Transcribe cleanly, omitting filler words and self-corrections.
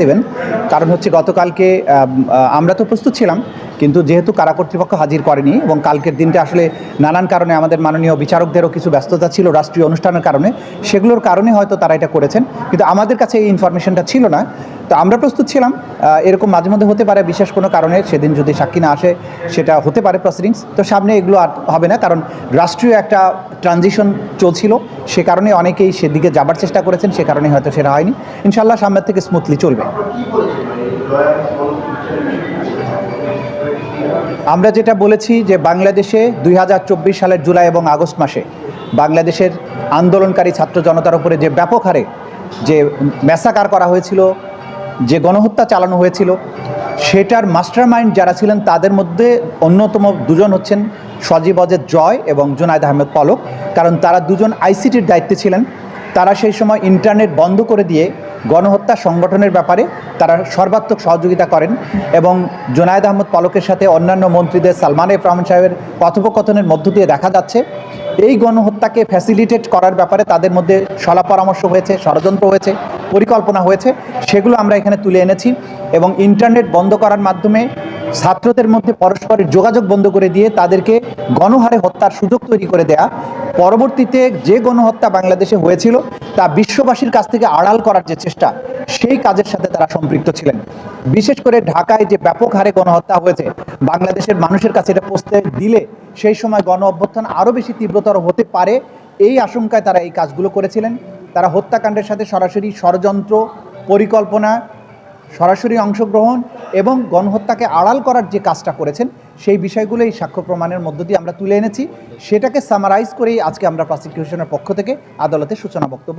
দেবেন। কারণ হচ্ছে গতকালকে আমরা তো প্রস্তুত ছিলাম, কিন্তু যেহেতু কারা কর্তৃপক্ষ হাজির করেনি এবং কালকের দিনটা আসলে নানান কারণে আমাদের মাননীয় বিচারকদেরও কিছু ব্যস্ততা ছিল রাষ্ট্রীয় অনুষ্ঠানের কারণে, সেগুলোর কারণে হয়তো তারা এটা করেছেন, কিন্তু আমাদের কাছে এই ইনফরমেশনটা ছিল না। তো আমরা প্রস্তুত ছিলাম। এরকম মাঝে মধ্যে হতে পারে বিশেষ কোনো কারণে সেদিন যদি সাক্ষী না আসে, সেটা হতে পারে প্রসিডিংস। তো সামনে এগুলো আর হবে না, কারণ রাষ্ট্রীয় একটা ট্রানজিশন চলছিল, সে কারণে অনেকেই সেদিকে যাবার চেষ্টা করেছেন, সে কারণে হয়তো সেটা হয়নি। ইনশাআল্লাহ সামনের থেকে স্মুথলি চলবে। আমরা যেটা বলেছি যে বাংলাদেশে 2024 সালের জুলাই এবং আগস্ট মাসে বাংলাদেশের আন্দোলনকারী ছাত্র জনতার উপরে যে ব্যাপক হারে যে ম্যাসাকার করা হয়েছিল, যে গণহত্যা চালানো হয়েছিল, সেটার মাস্টারমাইন্ড যারা ছিলেন তাদের মধ্যে অন্যতম দুজন হচ্ছেন সজীব অজেদ জয় এবং জুনায়েদ আহমেদ পলক। কারণ তারা দুজন আইসিটির দায়িত্বে ছিলেন। তারা সেই সময় ইন্টারনেট বন্ধ করে দিয়ে গণহত্যা সংগঠনের ব্যাপারে তারা সর্বাত্মক সহযোগিতা করেন এবং জুনায়েদ আহমেদ পলকের সাথে অন্যান্য মন্ত্রীদের সালমান এফ রহমান সাহেবের কথোপকথনের মধ্য দিয়ে দেখা যাচ্ছে এই গণহত্যাকে ফ্যাসিলিটেট করার ব্যাপারে তাদের মধ্যে সলা পরামর্শ হয়েছে, ষড়যন্ত্র হয়েছে, পরিকল্পনা হয়েছে। সেগুলো আমরা এখানে তুলে এনেছি এবং ইন্টারনেট বন্ধ করার মাধ্যমে ছাত্রদের মধ্যে পরস্পরের যোগাযোগ বন্ধ করে দিয়ে তাদেরকে গণহারে হত্যার সুযোগ তৈরি করে দেয়া, পরবর্তীতে যে গণহত্যা বাংলাদেশে হয়েছিল তা বিশ্ববাসীর কাছ থেকে আড়াল করার যে চেষ্টা, সেই কাজের সাথে তারা সম্পৃক্ত ছিলেন। বিশেষ করে ঢাকায় যে ব্যাপক হারে গণহত্যা হয়েছে, বাংলাদেশের মানুষের কাছে এটা পৌঁছতে দিলে সেই সময় গণ অভ্যুত্থান আরও বেশি তীব্রতর হতে পারে, এই আশঙ্কায় তারা এই কাজগুলো করেছিলেন। তারা হত্যাকাণ্ডের সাথে সরাসরি ষড়যন্ত্র, পরিকল্পনা, সরাসরি অংশগ্রহণ এবং গণহত্যাকে আড়াল করার যে কাজটা করেছেন, সেই বিষয়গুলো এই সাক্ষ্য প্রমাণের মধ্য দিয়ে আমরা তুলে এনেছি। সেটাকে সামারাইজ করেই আজকে আমরা প্রসিকিউশনের পক্ষ থেকে আদালতে সূচনা বক্তব্য